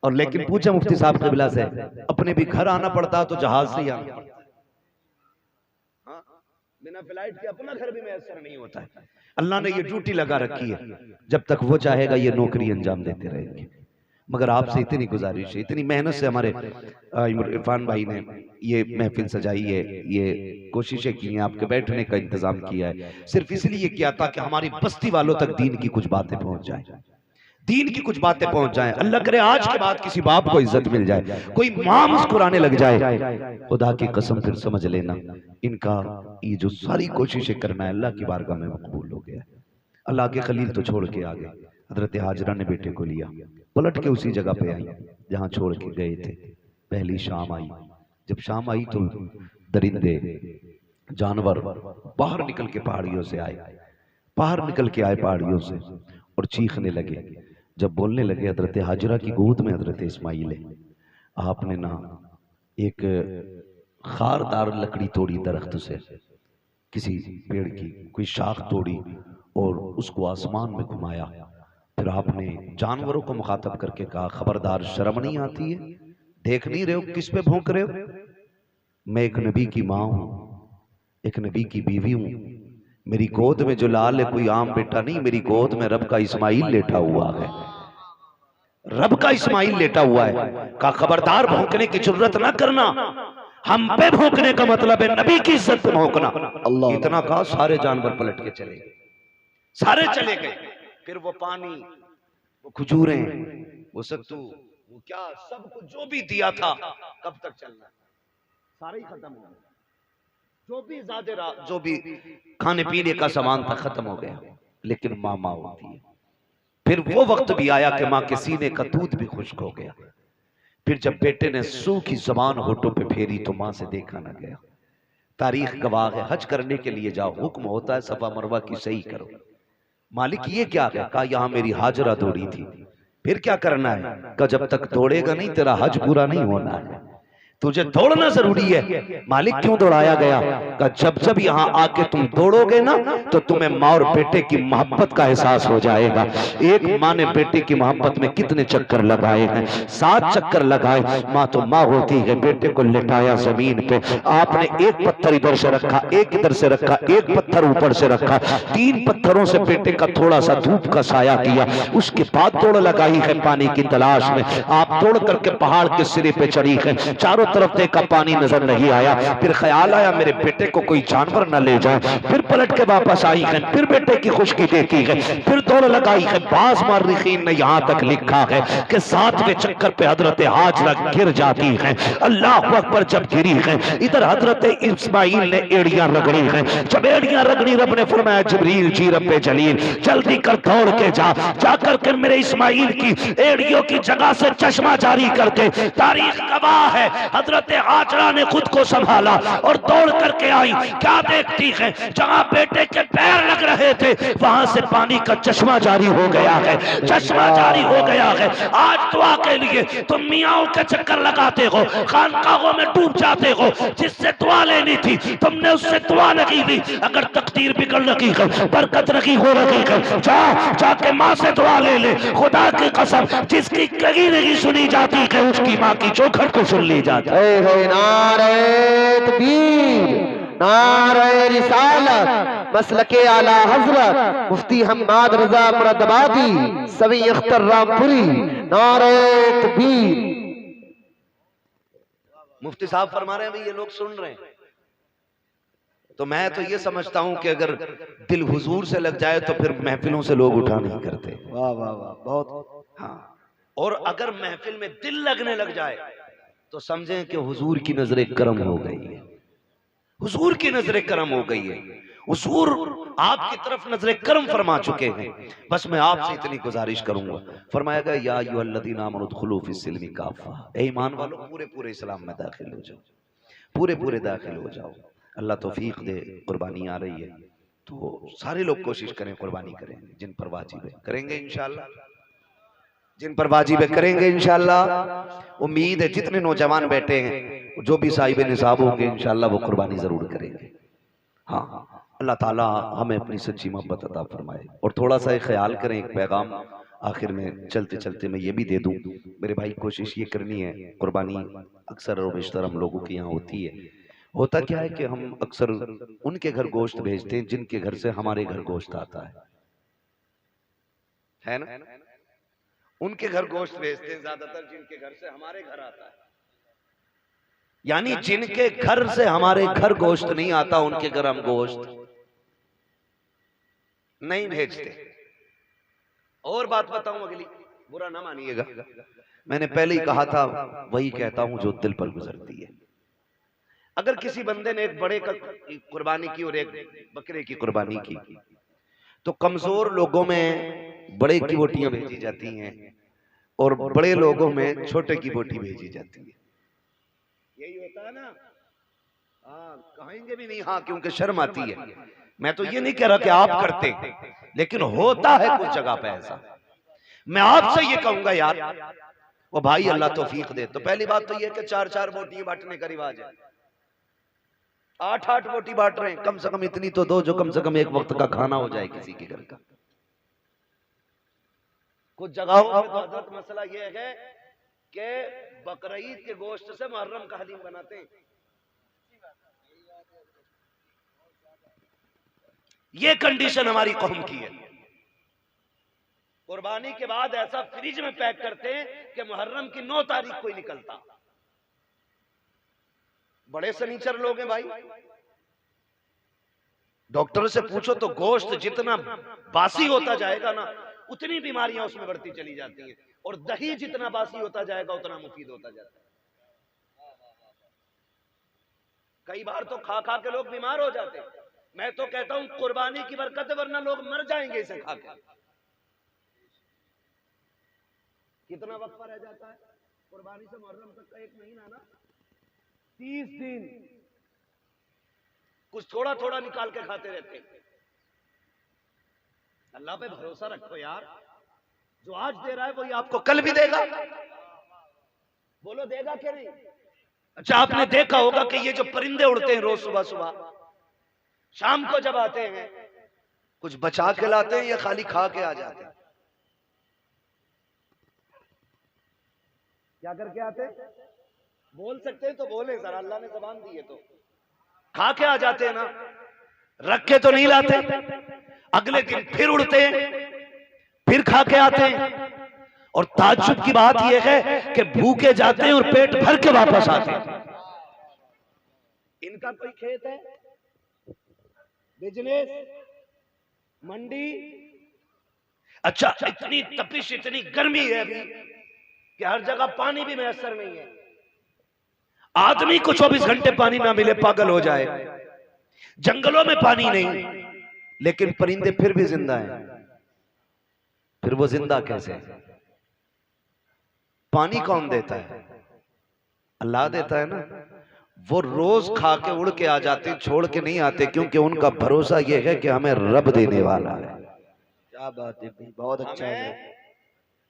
और लेकिन पूछा मुफ्ती साहब क़िबला से, अपने भी घर आना पड़ता तो जहाज से ही आना पड़ता। हाँ, बिना फ्लाइट के अपना घर भी मैसर नहीं होता है। अल्लाह ने ये ड्यूटी लगा रखी है, जब तक वो चाहेगा ये नौकरी अंजाम देते रहेंगे। मगर आपसे इतनी गुजारिश है, इतनी मेहनत से हमारे इरफान भाई ने ये महफिल सजाई है, ये कोशिशें की हैं, आपके बैठने का इंतजाम किया है, सिर्फ इसलिए किया था कि हमारी बस्ती वालों तक दीन की कुछ बातें पहुंच जाए, दीन की कुछ बातें पहुंच जाएं। अल्लाह करे आज के बाद किसी बाप को इज्जत मिल जाए, कोई मां मुस्कुराने लग जाए, खुदा की कसम फिर समझ लेना इनका ये जो सारी कोशिशें करना है अल्लाह की बारगाह में मकबूल हो गया। अल्लाह के खलील तो छोड़ के आ गए, हजरत हाजरा ने बेटे को लिया, पलट के उसी जगह पे आई जहां छोड़ के गए थे। पहली शाम आई, जब शाम आई तो दरिंदे जानवर बाहर निकल के पहाड़ियों से आए, बाहर निकल के आए पहाड़ियों से और चीखने लगे। जब बोलने लगे, हजरत हाजरा की गोद में हजरत इस्माइल है, आपने ना एक खारदार लकड़ी तोड़ी दरख्त से, किसी पेड़ की कोई शाख तोड़ी और उसको आसमान में घुमाया। फिर आपने जानवरों को मुखातब करके कहा, खबरदार शर्म नहीं आती है, देख नहीं रहे हो किस पे भौंक रहे हो? मैं एक नबी की माँ हूं, एक नबी की बीवी हूं, मेरी गोद में जो लाल है कोई आम बेटा नहीं, मेरी गोद में रब का इस्माइल लेटा हुआ है, रब का इस्माइल लेटा हुआ है। का खबरदार भौंकने की जरूरत ना करना, हम पे भौंकने का मतलब है नबी की इज्जत पे भौंकना। अल्लाह इतना कहा, सारे जानवर पलट के चले गए, सारे चले गए। फिर वो पानी, वो खजूरें, वो सत्तू, वो क्या सब कुछ जो भी दिया था, कब तक चलना, सारे ही खत्म हो गए। जो भी ज्यादा जो भी खाने पीने का सामान था खत्म हो गया। लेकिन माँ होती है। फिर वो वक्त भी आया कि माँ के सीने का दूध भी खुश्क हो गया। फिर जब बेटे ने सूखी जबान होठों पे फेरी तो माँ से देखा ना गया। तारीख गवाह है, हज करने के लिए जाओ, हुक्म होता है सफा मरवा की सही करो। मालिक ये क्या है? कहा यहाँ मेरी हाजरा दौड़ी थी। फिर क्या करना है? कहा जब तक दौड़ेगा नहीं तेरा हज पूरा नहीं होना है, तुझे दौड़ना जरूरी है। मालिक क्यों दौड़ाया गया? कहा जब जब यहाँ आके तुम दौड़ोगे ना तो तुम्हें माँ और बेटे की मोहब्बत का एहसास हो जाएगा। एक माँ ने बेटे की मोहब्बत में कितने चक्कर लगाए हैं, 7 चक्कर लगाए। माँ तो माँ होती है। बेटे को लिटाया जमीन पे, आपने एक पत्थर इधर से रखा, एक इधर से रखा, एक पत्थर ऊपर से रखा, 3 पत्थरों से बेटे का थोड़ा सा धूप का साया किया। उसके बाद दौड़ लगाई है पानी की तलाश में। आप दौड़ करके पहाड़ के सिरे पे चढ़ी है, चारों तरफ देखा, पानी नजर नहीं आया। फिर ख्याल आया मेरे बेटे को कोई जानवर न ले जाए। फिर पलट के वापस आई है, फिर बेटे की खुशकी देखी है, फिर दौड़ लगाई है। बाज मार्रिखीन ने यहाँ तक लिखा है कि 7वें चक्कर पे हजरत हाजरा गिर जाती है। अल्लाह अकबर, जब गिरी है इधर हजरत इस्माइल ने एड़ियां रगड़ी है। जब एड़ियां रगड़ी, रब ने फरमाया जिब्रील जी रब्बे जलील जल्दी कर दौड़ के जाकर के मेरे इस्माइल की एड़ियों की जगह से चश्मा जारी करके, तारीख गवाह है हजरत हाजरा ने खुद को संभाला और दौड़ करके आई। क्या देखती है, जहां बेटे के पैर लग रहे थे वहां से पानी का चश्मा जारी हो गया है, चश्मा जारी हो गया है। आज दुआ के लिए तुम मियाओं के चक्कर लगाते हो, खानकाहों में डूब जाते हो। जिससे दुआ लेनी थी तुमने उससे दुआ नहीं ली। अगर तकदीर बिगड़ रही है, बरकत नहीं हो रही है, जाके माँ से दुआ ले ले। खुदा की कसम, जिसकी कहीं नहीं सुनी जाती है उसकी माँ की चौखट को सुन ली जाती है। नारे तकबीर, नारे रिसालत, मसलके आला हजरत मुफ्ती हम्माद रजा मुरादाबादी सभी अख्तर रामपुरी, नारे तकबीर। मुफ्ती साहब फरमा रहे हैं भाई ये लोग सुन रहे हैं, तो मैं तो ये समझता हूं कि अगर दिल हुजूर से लग जाए तो फिर महफिलों से लोग उठा नहीं करते। वाह वाह वाह, बहुत। हाँ, और अगर महफिल में दिल लगने लग जाए तो समझें कि हुजूर की नजर करम हो गई है, हुजूर की नजर करम हो गई है। हुजूर आपकी तरफ नजर करम फरमा चुके हैं। बस मैं आपसे इतनी गुजारिश करूंगा, फरमाया गया या अय्युहल्लज़ीना आमनू उदखुलू फिस्सिल्मी काफ़ा, ए ईमान वालों पूरे पूरे इस्लाम में दाखिल हो जाओ, पूरे पूरे दाखिल हो जाओ। अल्लाह तौफीक दे। कुर्बानी आ रही है तो सारे लोग कोशिश करें, कुर्बानी करें। जिन पर वाजिब है करेंगे इंशाअल्लाह, जिन पर वाजिब है करेंगे इंशाअल्लाह। उम्मीद है जितने नौजवान बैठे हैं जो भी साहिब निसाब होंगे इंशाअल्लाह वो कुर्बानी जरूर करेंगे। हाँ, अल्लाह ताला हमें अपनी सच्ची मोहब्बत अता फरमाए। और थोड़ा सा ख्याल करें, एक पैगाम आखिर में चलते चलते मैं ये भी दे दूं मेरे भाई, कोशिश ये करनी है, कुर्बानी अक्सर और बेशतर हम लोगों के यहाँ होती है। होता क्या है कि हम अक्सर उनके घर गोश्त भेजते हैं जिनके घर से हमारे घर गोश्त आता है ना? उनके घर गोश्त भेजते हैं ज्यादातर जिनके घर से हमारे घर आता है। यानी जिनके घर से हमारे घर गोश्त नहीं आता उनके घर हम गोश्त नहीं भेजते। और बात बताऊं अगली, बुरा ना मानिएगा, मैंने पहले ही कहा था, वही कहता हूं जो दिल पर गुजरती है। अगर किसी बंदे ने एक बड़े का कुर्बानी की और एक बकरे की कुर्बानी की तो कमजोर लोगों में बड़े की बोटियां भेजी जाती हैं और बड़े लोगों में छोटे की बोटी भेजी जाती है। यही होता है ना? हाँ, कहेंगे भी नहीं हाँ, क्योंकि शर्म आती है। मैं तो ये नहीं कह रहा कि आप करते, लेकिन होता है कुछ जगह पे ऐसा। मैं आपसे ये कहूंगा यार, वो भाई अल्लाह तौफीक दे। तो पहली बात तो ये कि 4-4 बोटियां बांटने का रिवाज है, 8-8 बोटी बांट रहे हैं, कम से कम इतनी तो दो जो कम से कम एक वक्त का खाना हो जाए किसी के घर का। कुछ जगहों में तो हजरत मसला ये है कि बकरीद के गोश्त से मुहर्रम का हलीम बनाते हैं। ये कंडीशन हमारी कौम की है। कुर्बानी के बाद ऐसा फ्रिज में पैक करते हैं कि मुहर्रम की 9 तारीख को ही निकलता। बड़े सनीचर लोग हैं भाई, डॉक्टर से पूछो तो गोश्त जितना बासी होता जाएगा ना उतनी बीमारियां उसमें बढ़ती चली जाती हैं, और दही जितना बासी होता जाएगा उतना मुफीद होता जाता है। कई बार तो खा खा के लोग बीमार हो जाते हैं। मैं तो कहता हूं कुर्बानी की बरकत है, वरना लोग मर जाएंगे इसे खा के। कितना वक्त रह जाता है कुर्बानी से मुहर्रम तक का? 1 महीना ना, 30 दिन कुछ थोड़ा थोड़ा निकाल के खाते रहते। अल्लाह पे भरोसा रखो यार, जो आज दे रहा है वही आपको कल भी देगा। बोलो देगा क्या नहीं? अच्छा, आपने देखा होगा कि ये जो परिंदे उड़ते हैं रोज सुबह सुबह, शाम को जब आते हैं कुछ बचा के लाते हैं या खाली खा के आ जाते हैं? क्या करके आते हैं? बोल सकते हैं तो बोले जरा, अल्लाह ने ज़बान दी है तो। खा के आ जाते हैं ना, रख के तो नहीं लाते। अगले दिन फिर उड़ते हैं, फिर खा के आते हैं। और ताज्जुब की बात यह है कि भूखे जाते हैं और पेट भर के वापस आते हैं। इनका कोई खेत है, बिजनेस, मंडी। अच्छा, इतनी तपिश, इतनी गर्मी है अभी कि हर जगह पानी भी मैसर नहीं है। आदमी को 24 घंटे पानी ना मिले पागल हो जाए। जंगलों में पानी नहीं, लेकिन परिंदे फिर भी जिंदा हैं। फिर वो जिंदा कैसे? पानी कौन देता है? अल्लाह देता है ना। वो रोज खा के उड़ के आ जाते, छोड़ के नहीं आते, क्योंकि उनका भरोसा ये है कि हमें रब देने वाला है। क्या बात है, बहुत अच्छा है।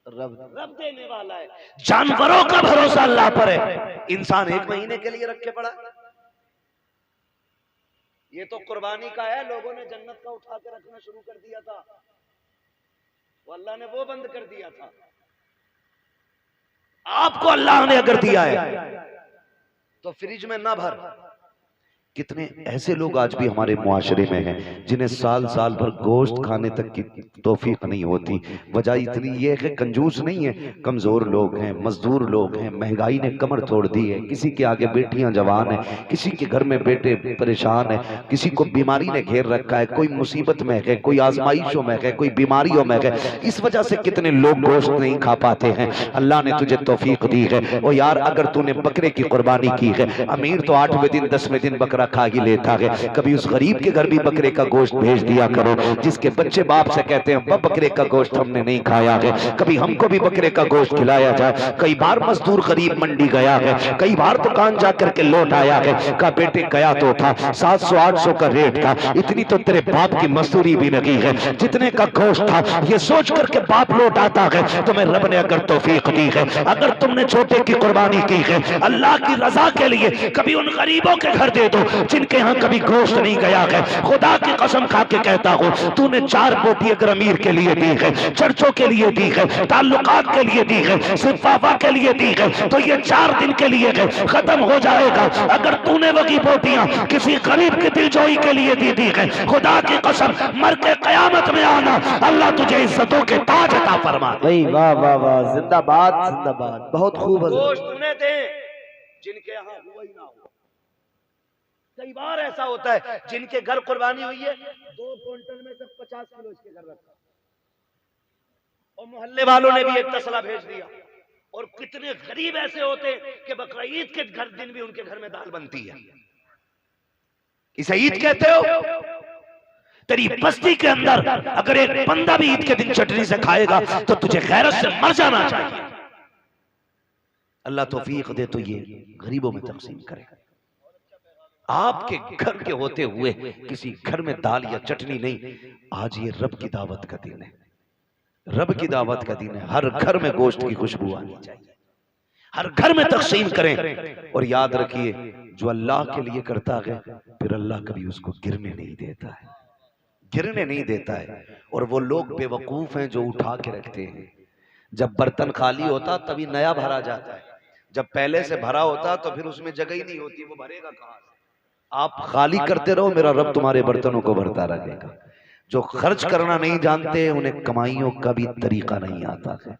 रब देने वाला है। जानवरों का भरोसा अल्लाह पर है। इंसान 1 महीने के लिए रखे पड़ा। ये तो कुर्बानी का है। लोगों ने जन्नत का उठा के रखना शुरू कर दिया था, वो अल्लाह ने वो बंद कर दिया था। आपको अल्लाह ने अगर दिया है तो फ्रिज में ना भर। कितने ऐसे लोग आज भी हमारे मुआशरे में हैं जिन्हें साल साल भर गोश्त खाने तक की तौफीक नहीं होती। वजह इतनी ये है कि कंजूस नहीं है, कमजोर लोग हैं, मजदूर लोग हैं, महंगाई ने कमर तोड़ दी है। किसी के आगे बेटियां जवान हैं, किसी के घर में बेटे परेशान है, किसी को बीमारी ने घेर रखा है, कोई मुसीबत में है, कोई आजमाइशों में है, कोई बीमारियों में है। इस वजह से कितने लोग गोश्त नहीं खा पाते हैं। अल्लाह ने तुझे तौफीक दी है। ओ यार, अगर तूने बकरे की कुर्बानी की है, अमीर तो 8वें दिन 10वें दिन बकरा खा ही लेता है। कभी उस गरीब के घर भी बकरे का गोश्त भेज दिया करो, जिसके बच्चे बाप से कहते हैं बकरे का गोश्त हमने नहीं खाया है। कभी हमको भी बकरे का गोश्त खिलाया जाए। कई बार मजदूर गरीब मंडी गया है, कई बार दुकान जाकर के लौट आया है, का बेटे गया तो था 700-800 का रेट था, इतनी तो तेरे बाप की मजदूरी भी नहीं है, जितने का गोश्त था ये सोच करके बाप लौट आता है। तुम्हें रब ने अगर तौफीक दी है, अगर तुमने छोटे की कुर्बानी की है अल्लाह की रजा के लिए, कभी उन गरीबों के घर दे दो जिनके यहाँ कभी गोश्त नहीं गया है। खुदा की कसम खा के कहता हूँ, तूने 4 बोटी अगर अमीर के लिए दी है, चर्चों के लिए दी है, ताल्लुकात के लिए दी है, सिर्फाफा के लिए दी है, तो ये 4 दिन के लिए है, खत्म हो जाएगा। अगर तूने वही बोटियां किसी गरीब की दिलजोई के लिए दी है, खुदा की कसम मर के कयामत में आना, अल्लाह तुझे इज्जतों के ताज अता फरमा। भाई वाह वाह वाह, जिंदाबाद जिंदाबाद, बहुत खूब। गोश्त उन्हें दे जिनके यहाँ हुआ ही ना हो। कई बार ऐसा होता है जिनके घर कुर्बानी हुई है, 2 क्विंटल में सिर्फ 50 किलो इसके घर रखा, और मोहल्ले वालों ने भी एक तसला भेज दिया। और कितने गरीब ऐसे होते हैं कि बकरा ईद के घर दिन भी उनके घर में दाल बनती है। इसे ईद कहते हो? तेरी बस्ती के अंदर अगर एक बंदा भी ईद के दिन चटनी से खाएगा तो तुझे गैरत से मर जाना चाहिए। अल्लाह तौफीक दे तो ये गरीबों में तकसीम करेगा। आपके घर के होते हुए किसी घर में दाल या चटनी नहीं। आज ये रब की दावत का दिन है, रब की दावत का दिन है। हर घर में गोश्त की खुशबू आनी चाहिए, हर घर में तकसीम करें। और याद रखिए, जो अल्लाह के लिए करता है फिर अल्लाह कभी उसको गिरने नहीं देता है, गिरने नहीं देता है। और वो लोग बेवकूफ हैं जो उठा के रखते हैं। जब बर्तन खाली होता तभी नया भरा जाता है, जब पहले से भरा होता तो फिर उसमें जगह ही नहीं होती, वो भरेगा कहां से? आप खाली करते रहो, मेरा रब तुम्हारे बर्तनों को भरता रहेगा। जो खर्च करना नहीं जानते उन्हें कमाइयों का भी तरीका नहीं आता है।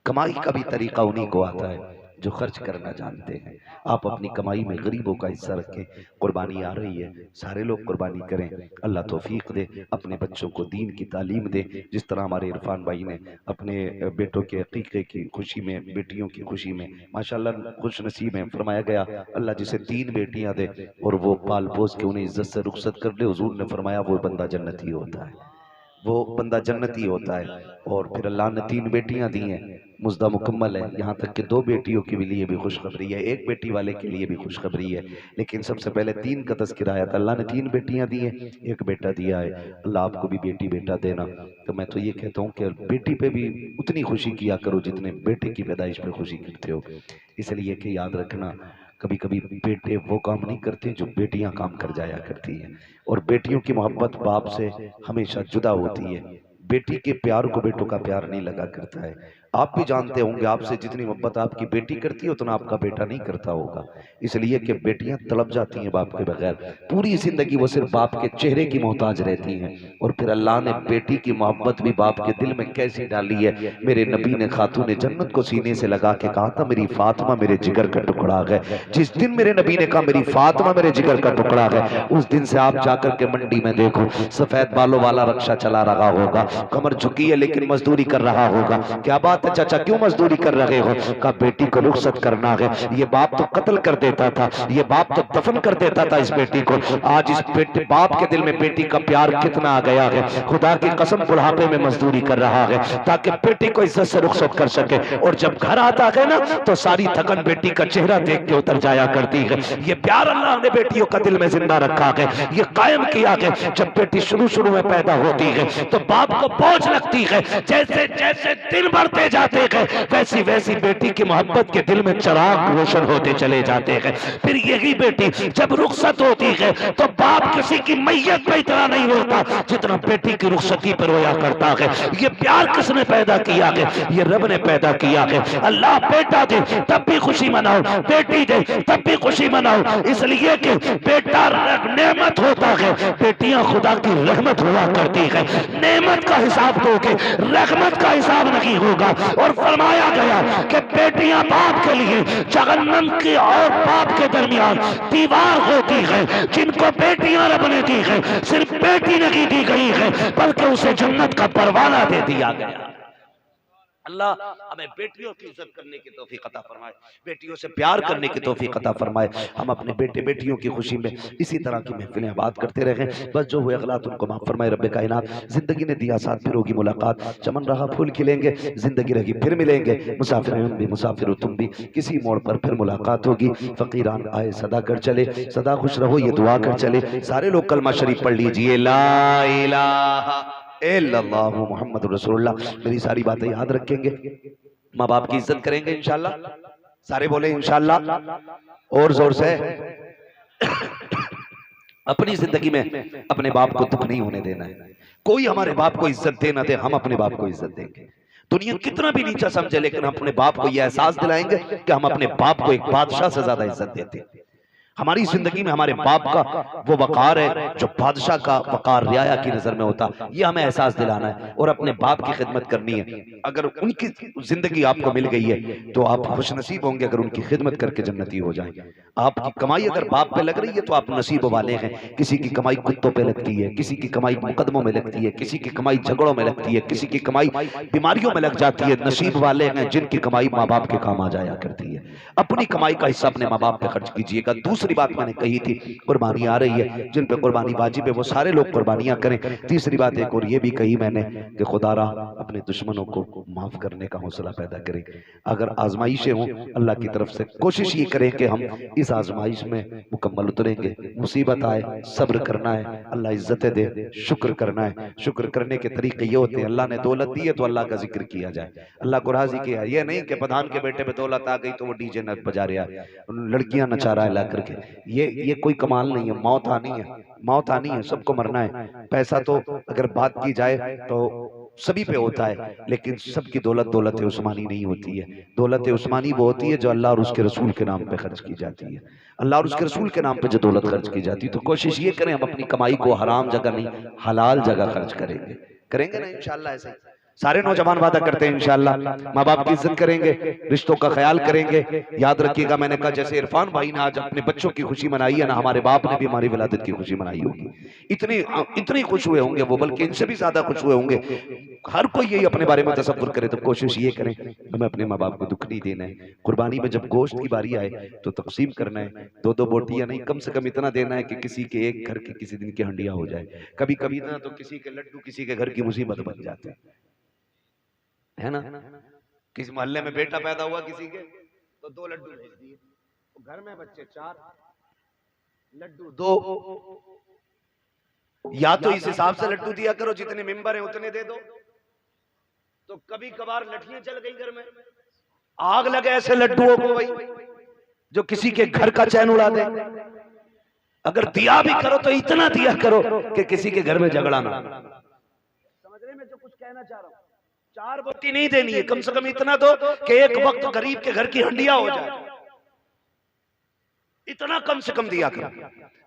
कमाई का भी तरीका उन्हीं को आता है जो खर्च करना जानते हैं। आप अपनी कमाई में गरीबों का हिस्सा रखें। कुर्बानी आ रही है, सारे लोग कुर्बानी करें। अल्लाह तौफीक दे, अपने बच्चों को दीन की तालीम दे। जिस तरह हमारे इरफान भाई ने अपने बेटों के अकीक़े की खुशी में, बेटियों की खुशी में माशाल्लाह खुश नसीब है। फरमाया गया अल्लाह जिसे 3 बेटियां दे और वो पाल पोस के उन्हें इज्जत से रुखसत कर ले, हुजूर ने फरमाया वो बंदा जन्नती होता है, वो बंदा जन्नती होता है। और फिर अल्लाह ने 3 बेटियां दी हैं, मुज्दा मुकम्मल है। यहाँ तक कि 2 बेटियों के लिए भी खुशखबरी है, 1 बेटी वाले के लिए भी खुशखबरी है। लेकिन सबसे पहले 3 का तज़किरा आया था। अल्लाह ने 3 बेटियां दी हैं, 1 बेटा दिया है। अल्लाह आपको भी बेटी बेटा देना। तो मैं तो ये कहता हूँ कि बेटी पे भी उतनी खुशी किया करो जितने बेटे की पैदाइश पे खुशी करते हो। इसलिए कि याद रखना, कभी कभी बेटे वो काम नहीं करते जो बेटियां काम कर जाया करती हैं। और बेटियों की मोहब्बत बाप से हमेशा जुदा होती है। बेटी के प्यार को बेटों का प्यार नहीं लगा करता है। आप भी जानते होंगे आपसे जितनी मोहब्बत आपकी बेटी करती है उतना आपका बेटा नहीं करता होगा, इसलिए कि बेटियां तड़प जाती हैं बाप के बगैर। पूरी जिंदगी वो सिर्फ बाप के चेहरे की मोहताज रहती हैं। और फिर अल्लाह ने बेटी की मोहब्बत भी बाप के दिल में कैसी डाली है। मेरे नबी ने खातून जन्नत को सीने से लगा के कहा था मेरी फातिमा मेरे जिगर का टुकड़ा है। जिस दिन मेरे नबी ने कहा मेरी फातिमा मेरे जिगर का टुकड़ा है, उस दिन से आप जाकर के मंडी में देखो सफेद बालों वाला रक्षा चला रहा होगा, कमर झुकी है लेकिन मजदूरी कर रहा होगा। क्या बात है चाचा, क्यों मजदूरी कर रहे हो? कहा बेटी को रुखसत करना है। ये बाप तो कत्ल कर देता था, ये बाप तो दफन कर देता था इस बेटी को। आज इस बेटे बाप के दिल में बेटी का प्यार कितना आ गया है। खुदा की कसम बुढ़ापे में मजदूरी कर रहा है ताकि बेटी को इज्जत से रुखसत कर सके। और जब घर आता है ना तो सारी थकन बेटी का चेहरा देख के उतर जाया करती है। ये प्यार अल्लाह ने बेटियों का दिल में जिंदा रखा है, ये कायम किया है। जब बेटी शुरू शुरू में पैदा होती है तो बाप को बोझ लगती है, जैसे जैसे दिन बढ़ते जाते हैं वैसी वैसी बेटी की मोहब्बत के दिल में चिराग रोशन होते चले जाते हैं। फिर यही बेटी जब रुखसत होती है तो बाप किसी की मैयत पे इतना नहीं रोता जितना बेटी की रुखसती पर रोया करता है। ये प्यार किसने पैदा किया है? ये रब ने पैदा किया है। अल्लाह बेटा दे तब भी खुशी मनाओ, बेटी दे तब भी खुशी मनाओ, इसलिए कि बेटा नेमत होता है, बेटियां खुदा की रहमत हुआ करती है। नेमत का हिसाब दोगे, रहमत का हिसाब नहीं होगा। और फरमाया गया कि बेटियां बाप के लिए जहन्नम की और बाप के दरमियान दीवार होती है। जिनको बेटियां रब ने दी है, सिर्फ बेटी नहीं दी गई है बल्कि उसे जन्नत का परवाना दे दिया गया। अल्लाह हमें बेटियों की इज्जत करने की तौफीक अता फरमाए, बेटियों से प्यार करने की तौफीक अता फरमाए। हम अपने बेटे बेटियों की खुशी में इसी तरह की महफिलें बात करते रहे। बस जो हुए गलत उनको माफ फरमाए रब्बे कायनात। जिंदगी ने दिया साथ, फिर होगी मुलाकात, चमन रहा फूल खिलेंगे, जिंदगी रही फिर मिलेंगे। मुसाफिर हम भी मुसाफिर तुम भी, किसी मोड़ पर फिर मुलाकात होगी। फकीरान आए सदा कर चले, सदा खुश रहो ये दुआ कर चले। सारे लोग कलमा शरीफ पढ़ लीजिए, ला इलाहा इल्लल्लाहु मुहम्मदुर रसूलुल्लाह। मेरी सारी बातें याद रखेंगे, माँ बाप की इज्जत करेंगे इंशाल्लाह। सारे बोले इंशाल्लाह और जोर से। अपनी जिंदगी में अपने बाप को दुख नहीं होने देना है। कोई हमारे बाप को इज्जत दे ना दे, हम अपने बाप को इज्जत देंगे। दुनिया कितना भी नीचा समझे लेकिन हम अपने बाप को यह एहसास दिलाएंगे कि हम अपने बाप को एक बादशाह से ज्यादा इज्जत देते हैं। हमारी जिंदगी में हमारे बाप का वो वकार है जो बादशाह का वकार रियाया की नजर में होता, ये हमें एहसास दिलाना है और अपने बाप की खिदमत करनी है। अगर उनकी जिंदगी आपको मिल गई है तो आप खुशनसीब होंगे अगर उनकी खिदमत करके जन्नती हो जाएंगे। आपकी कमाई अगर बाप पे लग रही है तो आप नसीब वाले हैं। किसी की कमाई कुत्तों पे लगती है, किसी की कमाई मुकदमों में लगती है, किसी की कमाई झगड़ों में लगती है, किसी की कमाई बीमारियों में लग जाती है। नसीब वाले हैं जिनकी कमाई माँ बाप के काम आ जाया करती है। अपनी कमाई का हिस्सा अपने माँ बाप पे खर्च कीजिएगा। दूसरी बात मैंने कही थी, कुर्बानी आ रही है, जिन पे कुर्बानी वाजिब है वो सारे लोग कुर्बानियां करें। तीसरी बात एक और ये भी कही मैंने कि खुदारा अपने दुश्मनों को माफ करने का हौसला पैदा करें। अगर आजमाइशें हों अल्लाह की तरफ से, कोशिश ये करें कि हम इस आजमाइश में मुकम्मल उतरेंगे। मुसीबत आए सब्र करना है, अल्लाह इज्जतें दे शुक्र करना है। शुक्र करने के तरीके ये होते हैं, अल्लाह ने दौलत दी है तो अल्लाह का जिक्र किया जाए, अल्लाह को राजी किया। ये नहीं कि प्रधान के बेटे पे दौलत आ गई तो वो डीजे न बजा रहा है, लड़कियां नचा रहा है ला करके। ये कोई कमाल नहीं है। मौत आनी है, मौत आनी है, सबको मरना है। पैसा तो अगर बात की जाए तो सभी पे होता है लेकिन सबकी दौलत दौलत उस्मानी नहीं होती है। दौलत उस्मानी वो होती है जो अल्लाह और उसके रसूल के नाम पे खर्च की जाती है। अल्लाह और उसके रसूल के नाम पे जो दौलत खर्च की जाती है तो कोशिश ये करें हम अपनी कमाई को हराम जगह नहीं हलाल जगह खर्च करेंगे ना इंशाल्लाह। ऐसे सारे नौजवान वादा करते हैं इंशाल्लाह माँ बाप की इज्जत करेंगे, रिश्तों का ख्याल करेंगे। याद रखिएगा मैंने कहा जैसे इरफान भाई ने आज अपने बच्चों की खुशी मनाई है ना, हमारे बाप ने भी हमारी विलादत की खुशी मनाई होगी। इतनी खुश हुए होंगे वो, बल्कि इनसे भी ज्यादा खुश हुए होंगे। हर कोई यही अपने बारे में तसव्वुर करे तो कोशिश ये करें हमें अपने माँ बाप को दुख नहीं देना है। कुर्बानी में जब गोश्त की बारी आए तो तकसीम करना है, दो बोटियां नहीं, कम से कम इतना देना है कि किसी के एक घर की किसी दिन की हंडिया हो जाए। कभी कभी ना तो किसी के लड्डू किसी के घर की मुसीबत बन जाते है ना। किसी मोहल्ले में बेटा पैदा हुआ किसी के तो 2 लड्डू भेज दिए, घर में बच्चे 4 लड्डू 2। या तो इस हिसाब से लड्डू दिया करो जितने मेंबर हैं उतने दे दो। तो कभी कभार लठियां चल गई घर में, आग लगे ऐसे लड्डुओं को भाई जो किसी के घर का चैन उड़ा दे। अगर दिया भी करो तो इतना दिया करो कि किसी के घर में झगड़ा ना। समझ रहे मैं जो कुछ कहना चाह रहा हूं। 4 बोटी नहीं देनी है, कम से कम इतना दो कि एक वक्त गरीब के घर की हंडिया हो जाए, इतना कम से कम दिया करो।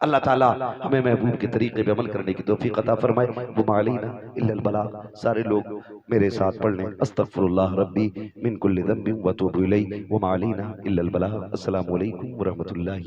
अल्लाह ताला हमें महबूब के तरीके पे अमल करने की तौफीक अता फरमाए। वमा अलैना इल्लल बलाग। सारे लोग मेरे साथ पढ़ लें, अस्तगफिरुल्लाह रब्बी मिन कुल्लि ज़ंबिन व अतूबु इलैहि वमा अलैना इल्लल बलाग। अस्सलामु अलैकुम व रहमतुल्लाहि